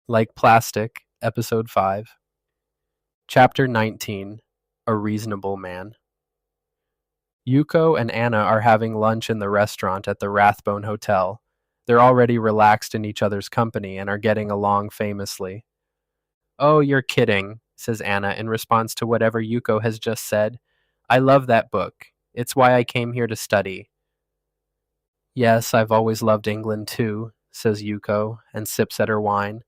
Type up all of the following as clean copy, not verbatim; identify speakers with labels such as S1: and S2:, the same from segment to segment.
S1: Like Plastic, Episode 5. Chapter 19. A Reasonable Man. Yuko and Anna are having lunch in the restaurant at the Rathbone Hotel. They're already relaxed in each other's company and are getting along famously. "Oh, you're kidding," says Anna in response to whatever Yuko has just said. "I love that book. It's why I came here to study." "Yes, I've always loved England too," says Yuko, and sips at her wine.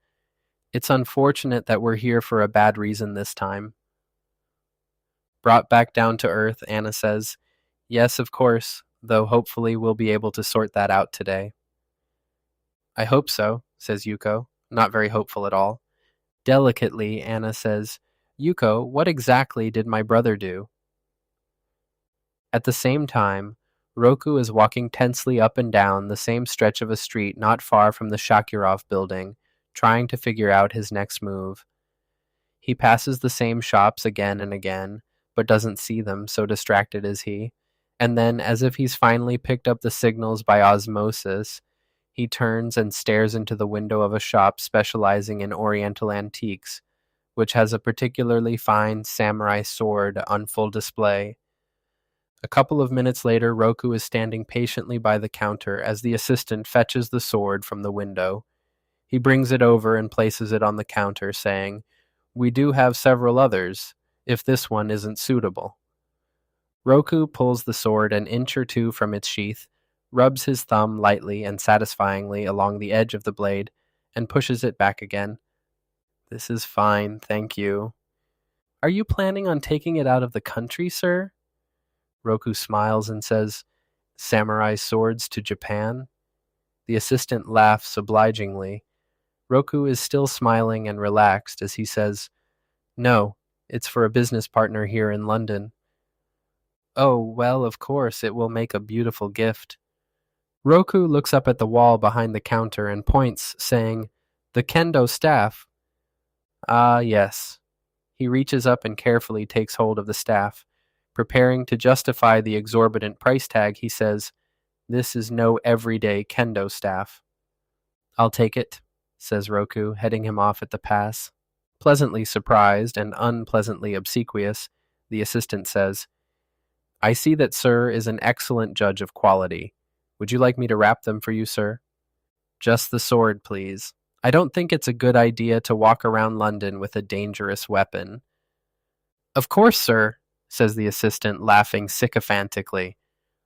S1: "It's unfortunate that we're here for a bad reason this time." Brought back down to earth, Anna says, "Yes, of course, though hopefully we'll be able to sort that out today." "I hope so," says Yuko, not very hopeful at all. Delicately, Anna says, "Yuko, what exactly did my brother do?" At the same time, Roku is walking tensely up and down the same stretch of a street not far from the Shakirov building, trying to figure out his next move. He passes the same shops again and again, but doesn't see them, so distracted is he. And then, as if he's finally picked up the signals by osmosis, he turns and stares into the window of a shop specializing in Oriental antiques, which has a particularly fine samurai sword on full display. A couple of minutes later, Roku is standing patiently by the counter as the assistant fetches the sword from the window. He brings it over and places it on the counter, saying, "We do have several others, if this one isn't suitable." Roku pulls the sword an inch or two from its sheath, rubs his thumb lightly and satisfyingly along the edge of the blade, and pushes it back again. "This is fine, thank you." "Are you planning on taking it out of the country, sir?" Roku smiles and says, "Samurai swords to Japan?" The assistant laughs obligingly. Roku is still smiling and relaxed as he says, "No, it's for a business partner here in London." "Oh, well, of course, it will make a beautiful gift." Roku looks up at the wall behind the counter and points, saying, "The kendo staff." "Ah, yes." He reaches up and carefully takes hold of the staff. Preparing to justify the exorbitant price tag, he says, "This is no everyday kendo staff." "I'll take it," says Roku, heading him off at the pass. Pleasantly surprised and unpleasantly obsequious, the assistant says, "I see that sir is an excellent judge of quality. Would you like me to wrap them for you, sir?" "Just the sword, please. I don't think it's a good idea to walk around London with a dangerous weapon." "Of course, sir," says the assistant, laughing sycophantically.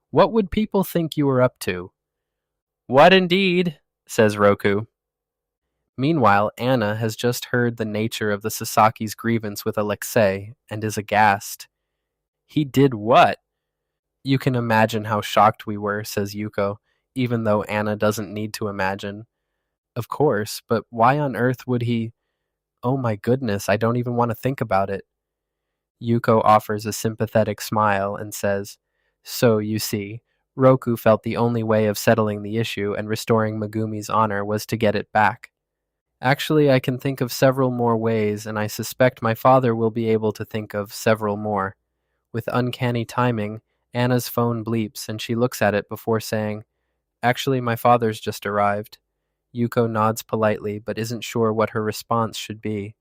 S1: "What would people think you were up to?" "What indeed?" says Roku. Meanwhile, Anna has just heard the nature of the Sasaki's grievance with Alexei and is aghast. "He did what?" "You can imagine how shocked we were," says Yuko, even though Anna doesn't need to imagine. "Of course, but why on earth would he— oh my goodness, I don't even want to think about it." Yuko offers a sympathetic smile and says, "So, you see, Roku felt the only way of settling the issue and restoring Megumi's honor was to get it back. Actually, I can think of several more ways, and I suspect my father will be able to think of several more." With uncanny timing, Anna's phone bleeps and she looks at it before saying, "Actually, my father's just arrived." Yuko nods politely but isn't sure what her response should be.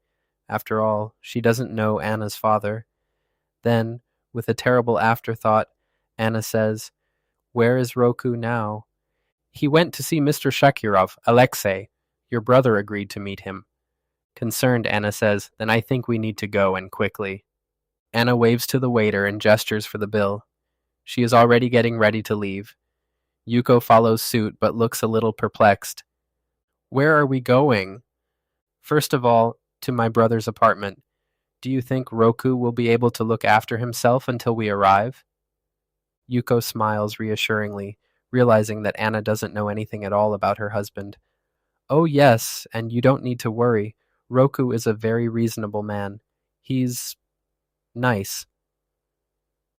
S1: After all, she doesn't know Anna's father. Then, with a terrible afterthought, Anna says, "Where is Roku now?" "He went to see Mr. Shakirov, Alexei. Your brother agreed to meet him." Concerned, Anna says, "Then I think we need to go, and quickly." Anna waves to the waiter and gestures for the bill. She is already getting ready to leave. Yuko follows suit but looks a little perplexed. "Where are we going?" "First of all, to my brother's apartment. Do you think Roku will be able to look after himself until we arrive?" Yuko smiles reassuringly, realizing that Anna doesn't know anything at all about her husband. "Oh yes, and you don't need to worry. Roku is a very reasonable man. He's nice."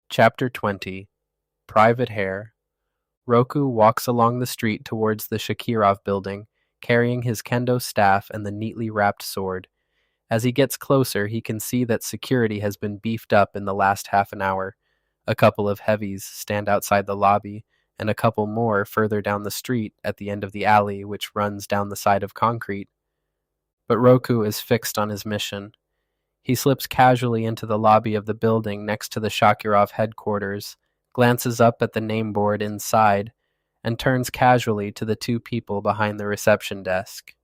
S1: Chapter 20. Private Hair. Roku walks along the street towards the Shakirov building, carrying his kendo staff and the neatly wrapped sword. As he gets closer, he can see that security has been beefed up in the last half an hour. A couple of heavies stand outside the lobby, and a couple more further down the street at the end of the alley which runs down the side of concrete. but Roku is fixed on his mission. He slips casually into the lobby of the building next to the Shakirov headquarters, glances up at the name board inside, and turns casually to the two people behind the reception desk.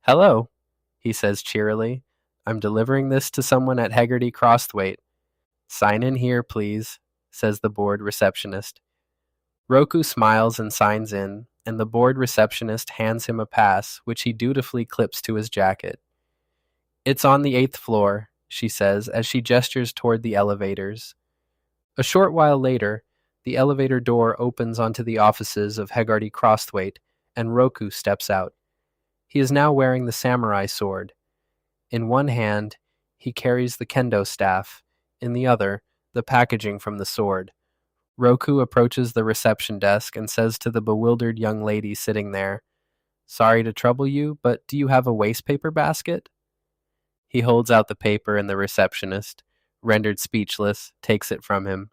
S1: "Hello," he says cheerily. "I'm delivering this to someone at Hegarty Crosthwaite." "Sign in here, please," says the board receptionist. Roku smiles and signs in, and the board receptionist hands him a pass, which he dutifully clips to his jacket. "It's on the 8th floor," she says as she gestures toward the elevators. A short while later, the elevator door opens onto the offices of Hegarty Crosthwaite, and Roku steps out. He is now wearing the samurai sword. In one hand, he carries the kendo staff, in the other, the packaging from the sword. Roku approaches the reception desk and says to the bewildered young lady sitting there, "Sorry to trouble you, but do you have a wastepaper basket?" He holds out the paper, and the receptionist, rendered speechless, takes it from him.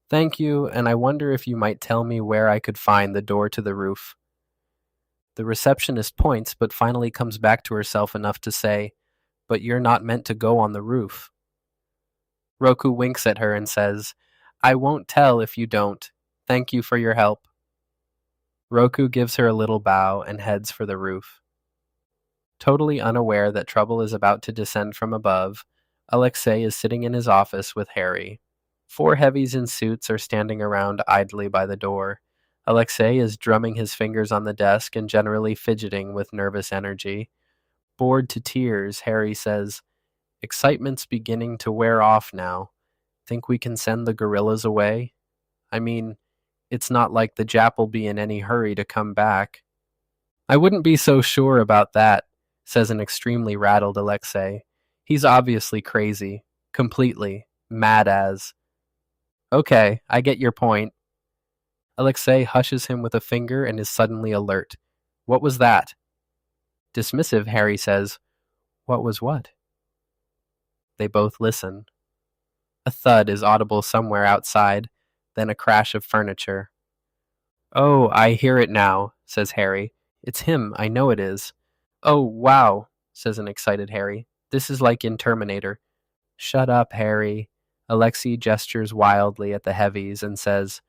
S1: "Thank you, and I wonder if you might tell me where I could find the door to the roof." The receptionist points, but finally comes back to herself enough to say, "But you're not meant to go on the roof." Roku winks at her and says, "I won't tell if you don't. Thank you for your help." Roku gives her a little bow and heads for the roof. Totally unaware that trouble is about to descend from above, Alexei is sitting in his office with Harry. 4 heavies in suits are standing around idly by the door. Alexei is drumming his fingers on the desk and generally fidgeting with nervous energy. Bored to tears, Harry says, "Excitement's beginning to wear off now. Think we can send the gorillas away? I mean, it's not like the Jap'll be in any hurry to come back." "I wouldn't be so sure about that," says an extremely rattled Alexei. "He's obviously crazy. Completely. Mad as." "Okay, I get your point." Alexei hushes him with a finger and is suddenly alert. "What was that?" Dismissive, Harry says, "What was what?" They both listen. A thud is audible somewhere outside, then a crash of furniture. "Oh, I hear it now," says Harry. "It's him, I know it is." "Oh, wow," says an excited Harry. "This is like in Terminator." "Shut up, Harry." Alexei gestures wildly at the heavies and says,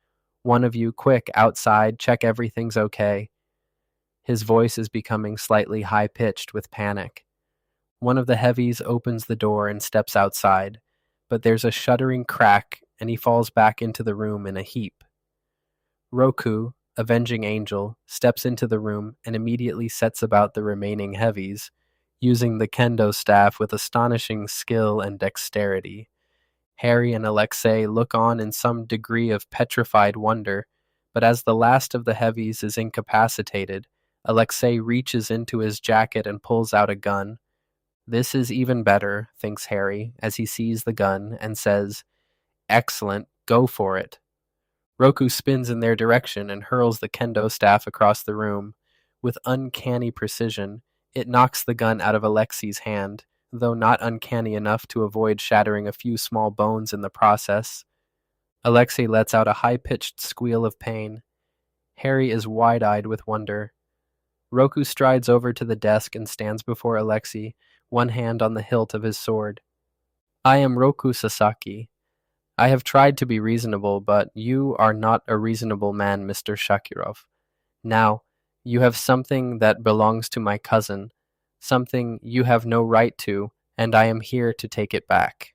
S1: "One of you, quick, outside, check everything's okay." His voice is becoming slightly high-pitched with panic. One of the heavies opens the door and steps outside, but there's a shuddering crack and he falls back into the room in a heap. Roku, avenging angel, steps into the room and immediately sets about the remaining heavies, using the kendo staff with astonishing skill and dexterity. Harry and Alexei look on in some degree of petrified wonder, but as the last of the heavies is incapacitated, Alexei reaches into his jacket and pulls out a gun. This is even better, thinks Harry, as he sees the gun and says, "Excellent, go for it." Roku spins in their direction and hurls the kendo staff across the room. With uncanny precision, it knocks the gun out of Alexei's hand, though not uncanny enough to avoid shattering a few small bones in the process. Alexei lets out a high-pitched squeal of pain. Harry is wide-eyed with wonder. Roku strides over to the desk and stands before Alexei, one hand on the hilt of his sword. "I am Roku Sasaki. I have tried to be reasonable, but you are not a reasonable man, Mr. Shakirov. Now, you have something that belongs to my cousin, something you have no right to, and I am here to take it back."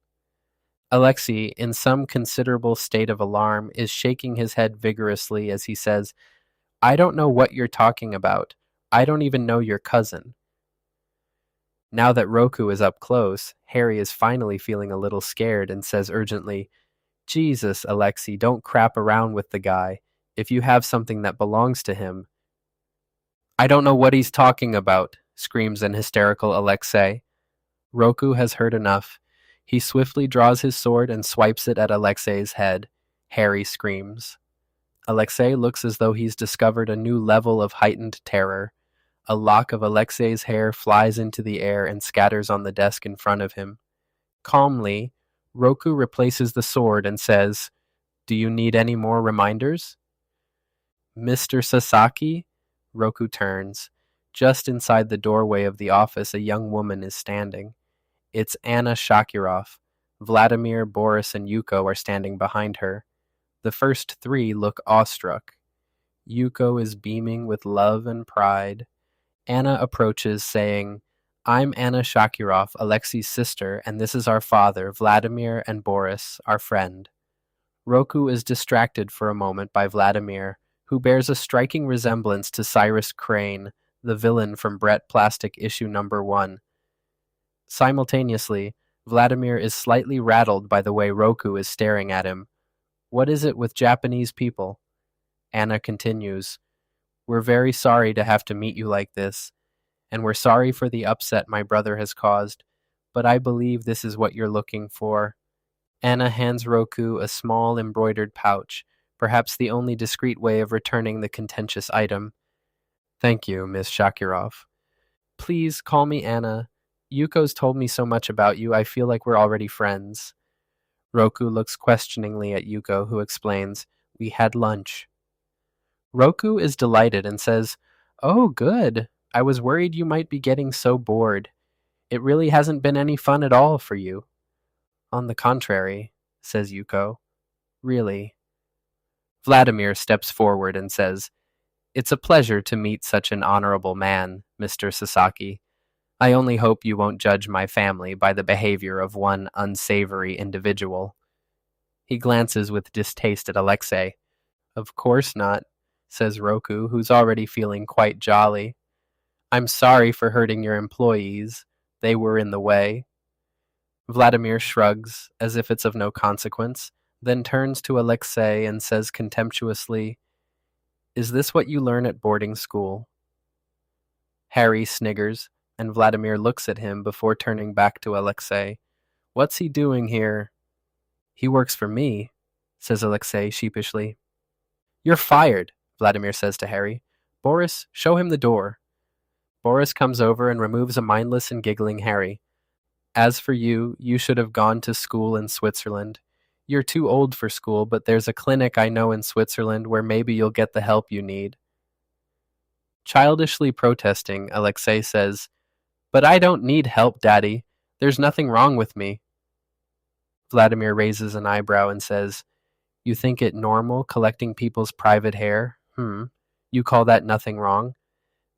S1: Alexei, in some considerable state of alarm, is shaking his head vigorously as he says, "I don't know what you're talking about. I don't even know your cousin." Now that Roku is up close, Harry is finally feeling a little scared and says urgently, "Jesus, Alexei, don't crap around with the guy. If you have something that belongs to him." "I don't know what he's talking about," screams an hysterical Alexei. Roku has heard enough. He swiftly draws his sword and swipes it at Alexei's head. Harry screams. Alexei looks as though he's discovered a new level of heightened terror. A lock of Alexei's hair flies into the air and scatters on the desk in front of him. Calmly, Roku replaces the sword and says, "Do you need any more reminders?" "Mr. Sasaki?" Roku turns. Just inside the doorway of the office, a young woman is standing. It's Anna Shakirov. Vladimir, Boris, and Yuko are standing behind her. The first three look awestruck. Yuko is beaming with love and pride. Anna approaches, saying, "I'm Anna Shakirov, Alexei's sister, and this is our father, Vladimir, and Boris, our friend." Roku is distracted for a moment by Vladimir, who bears a striking resemblance to Cyrus Crane, the villain from Like Plastic issue number 1. Simultaneously, Vladimir is slightly rattled by the way Roku is staring at him. What is it with Japanese people? Anna continues, "We're very sorry to have to meet you like this, and we're sorry for the upset my brother has caused, but I believe this is what you're looking for." Anna hands Roku a small embroidered pouch, perhaps the only discreet way of returning the contentious item. "Thank you, Miss Shakirov. Please call me Anna. Yuko's told me so much about you, I feel like we're already friends." Roku looks questioningly at Yuko, who explains, "We had lunch." Roku is delighted and says, "Oh, good. I was worried you might be getting so bored. It really hasn't been any fun at all for you." "On the contrary," says Yuko. "Really." Vladimir steps forward and says, "It's a pleasure to meet such an honorable man, Mr. Sasaki. I only hope you won't judge my family by the behavior of one unsavory individual." He glances with distaste at Alexei. "Of course not," says Roku, who's already feeling quite jolly. "I'm sorry for hurting your employees. They were in the way." Vladimir shrugs, as if it's of no consequence, then turns to Alexei and says contemptuously, "Is this what you learn at boarding school?" Harry sniggers, and Vladimir looks at him before turning back to Alexei. "What's he doing here?" "He works for me," says Alexei sheepishly. "You're fired," Vladimir says to Harry. "Boris, show him the door." Boris comes over and removes a mindless and giggling Harry. "As for you, you should have gone to school in Switzerland. You're too old for school, but there's a clinic I know in Switzerland where maybe you'll get the help you need." Childishly protesting, Alexei says, "But I don't need help, Daddy. There's nothing wrong with me." Vladimir raises an eyebrow and says, "You think it normal collecting people's private hair? You call that nothing wrong?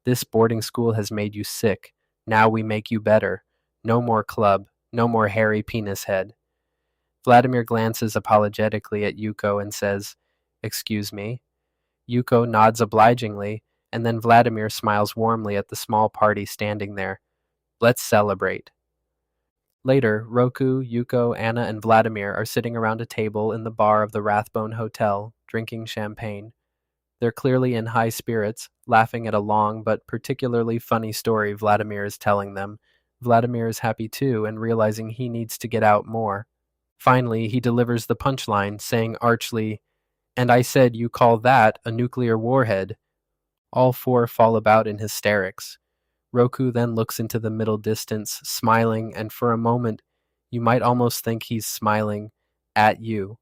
S1: This boarding school has made you sick. Now we make you better. No more club. No more hairy penis head." Vladimir glances apologetically at Yuko and says, "Excuse me." Yuko nods obligingly, and then Vladimir smiles warmly at the small party standing there. "Let's celebrate." Later, Roku, Yuko, Anna, and Vladimir are sitting around a table in the bar of the Rathbone Hotel, drinking champagne. They're clearly in high spirits, laughing at a long but particularly funny story Vladimir is telling them. Vladimir is happy too and realizing he needs to get out more. Finally, he delivers the punchline, saying archly, "And I said you call that a nuclear warhead." All four fall about in hysterics. Roku then looks into the middle distance, smiling, and for a moment, you might almost think he's smiling at you.